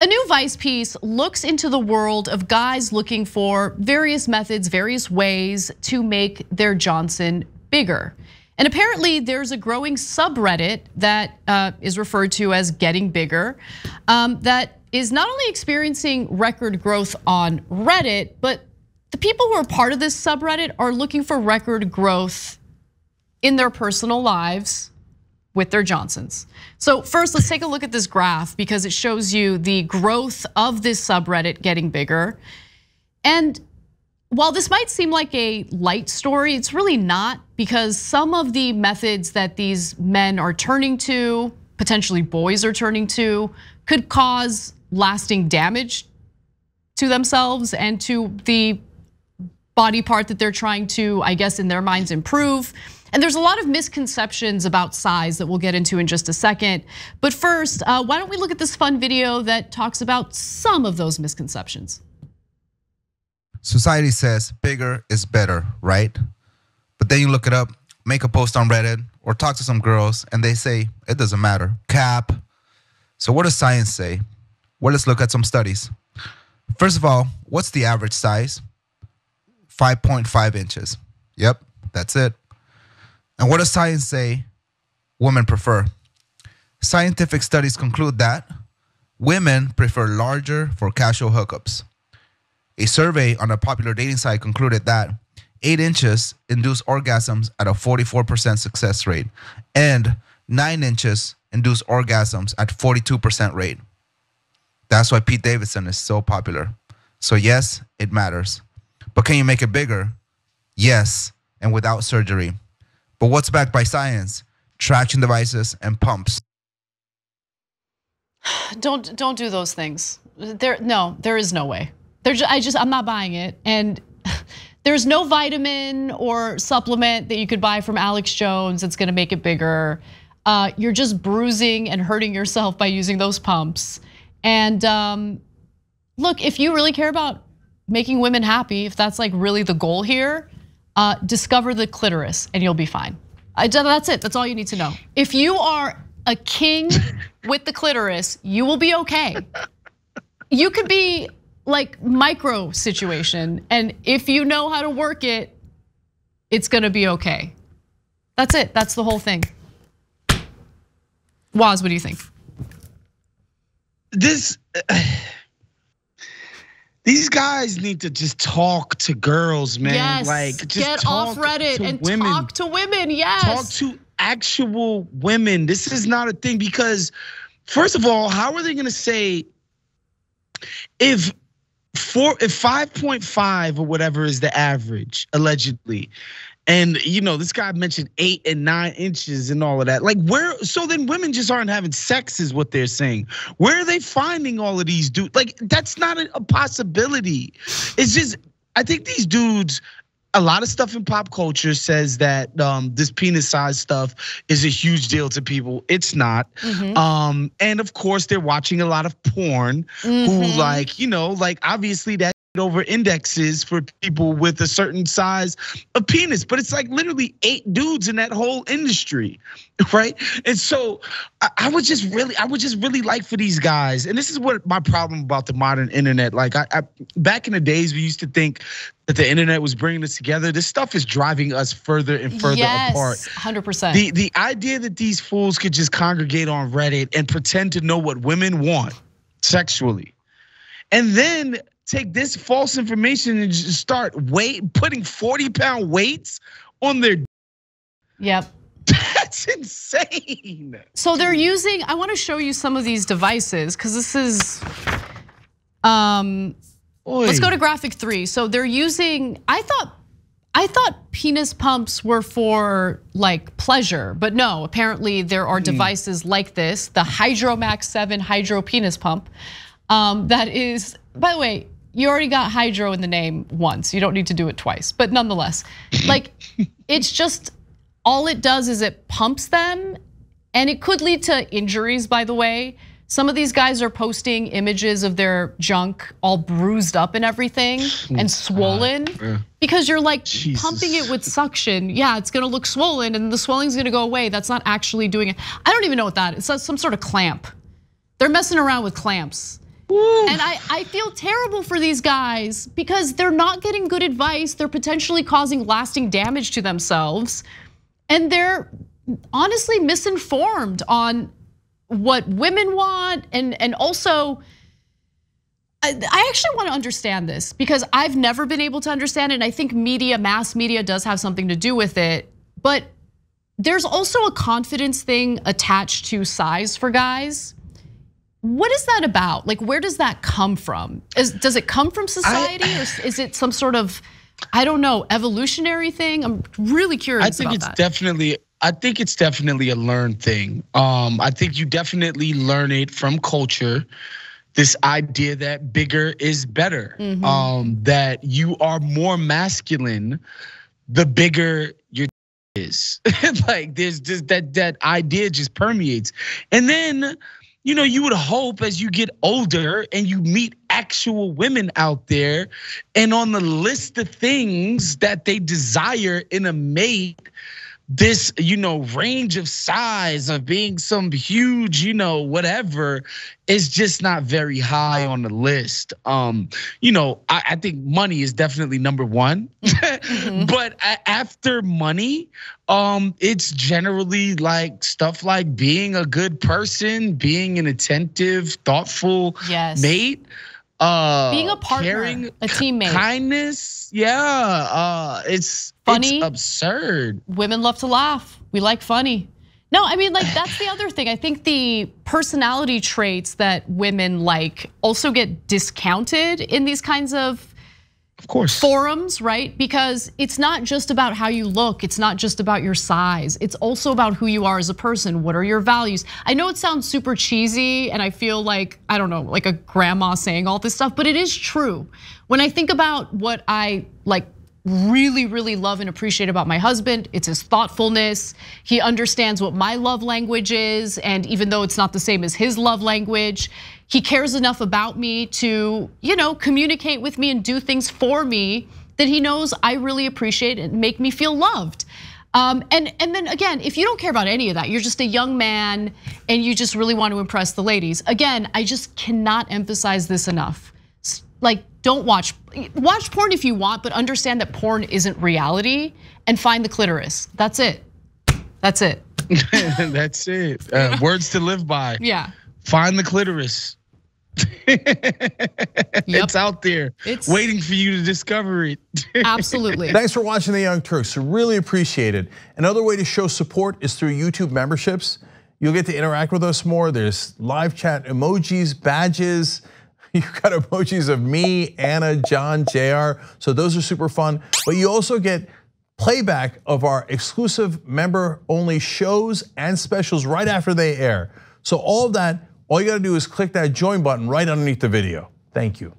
A new Vice piece looks into the world of guys looking for various methods, various ways to make their Johnson bigger. And apparently there's a growing subreddit that is referred to as Getting Bigger that is not only experiencing record growth on Reddit, but the people who are part of this subreddit are looking for record growth in their personal lives with their Johnsons. So first, let's take a look at this graph because it shows you the growth of this subreddit getting bigger. And while this might seem like a light story, it's really not, because some of the methods that these men are turning to, potentially boys are turning to, could cause lasting damage to themselves and to the body part that they're trying to, I guess, in their minds improve. And there's a lot of misconceptions about size that we'll get into in just a second. But first, why don't we look at this fun video that talks about some of those misconceptions. Society says bigger is better, right? But then you look it up, make a post on Reddit, or talk to some girls, and they say it doesn't matter, cap. So what does science say? Well, let's look at some studies. First of all, what's the average size? 5.5 inches. Yep, that's it. And what does science say women prefer? Scientific studies conclude that women prefer larger for casual hookups. A survey on a popular dating site concluded that 8 inches induce orgasms at a 44% success rate, and 9 inches induce orgasms at 42% rate. That's why Pete Davidson is so popular. So yes, it matters. But can you make it bigger? Yes, and without surgery. But what's backed by science? Traction devices and pumps. Don't do those things. There is no way. I'm not buying it. And there's no vitamin or supplement that you could buy from Alex Jones that's gonna make it bigger. You're just bruising and hurting yourself by using those pumps. And look, if you really care about making women happy, if that's like really the goal here, discover the clitoris and you'll be fine. That's it, that's all you need to know. If you are a king with the clitoris, you will be okay. You could be like micro situation, and if you know how to work it, it's gonna be okay. That's it, that's the whole thing. Waz, what do you think? These guys need to just talk to girls, man. Yes, like just get talk off Reddit and women. talk to women. Yes, talk to actual women. This is not a thing because, first of all, how are they going to say if 5.5 or whatever is the average allegedly? And this guy mentioned 8 and 9 inches and all of that. Like so then women just aren't having sex is what they're saying. Where are they finding all of these dudes? Like that's not a possibility. It's just, I think these dudes, a lot of stuff in pop culture says that this penis size stuff is a huge deal to people. It's not. And of course they're watching a lot of porn who like obviously that over indexes for people with a certain size of penis, but it's like literally 8 dudes in that whole industry, right? And so I would just really like for these guys, and this is what my problem about the modern internet. Like I back in the days, we used to think that the internet was bringing us together. This stuff is driving us further and further apart. 100%. The idea that these fools could just congregate on Reddit and pretend to know what women want sexually, and then take this false information and just start putting 40-pound weights on their. Yep. That's insane. So they're using, I wanna show you some of these devices because this is, let's go to graphic 3. So they're using, I thought penis pumps were for like pleasure, but no, apparently there are devices like this, the Hydromax 7 Hydro Penis Pump. That is, by the way, you already got hydro in the name once. You don't need to do it twice, but nonetheless, like it's just, all it does is it pumps them, and it could lead to injuries, by the way. Some of these guys are posting images of their junk all bruised up and everything and swollen because you're like pumping it with suction. Yeah, it's gonna look swollen and the swelling's gonna go away. That's not actually doing it. I don't even know what that is. It's some sort of clamp. They're messing around with clamps. And I feel terrible for these guys because they're not getting good advice. They're potentially causing lasting damage to themselves. And they're honestly misinformed on what women want. And also, I actually want to understand this because I've never been able to understand it. And I think mass media does have something to do with it. But there's also a confidence thing attached to size for guys. What is that about? Like, where does that come from? Does it come from society, or is it some sort of, I don't know, evolutionary thing? I'm really curious about that. I think it's definitely a learned thing. I think you definitely learn it from culture. This idea that bigger is better, that you are more masculine, the bigger your is. Like, there's just that idea just permeates, and then, you know, you would hope as you get older and you meet actual women out there, and on the list of things that they desire in a mate, this, you know, range of size of being some huge, you know, whatever is just not very high on the list. You know, I think money is definitely number one, but after money, it's generally like stuff like being a good person, being an attentive, thoughtful mate. Being a partner, caring, a teammate, kindness, it's funny, it's absurd. Women love to laugh. We like funny. No, I mean, like, that's the other thing. I think the personality traits that women like also get discounted in these kinds of course, forums, right? Because it's not just about how you look. It's not just about your size. It's also about who you are as a person. What are your values? I know it sounds super cheesy and I feel like, I don't know, like a grandma saying all this stuff, but it is true. When I think about what I like really, really love and appreciate about my husband, it's his thoughtfulness. He understands what my love language is, and even though it's not the same as his love language, he cares enough about me to, you know, communicate with me and do things for me that he knows I really appreciate and make me feel loved. And then again, if you don't care about any of that, you're just a young man and you just really want to impress the ladies. Again, I just cannot emphasize this enough. Like, don't watch porn if you want, but understand that porn isn't reality, and find the clitoris. That's it. That's it. That's it. Words to live by. Yeah. Find the clitoris. It's out there. It's waiting for you to discover it. Absolutely. Thanks for watching The Young Turks. Really appreciate it. Another way to show support is through YouTube memberships. You'll get to interact with us more. There's live chat emojis, badges. You've got emojis of me, Anna, John, JR. So those are super fun. But you also get playback of our exclusive member-only shows and specials right after they air. So all of that, all you gotta do is click that join button right underneath the video. Thank you.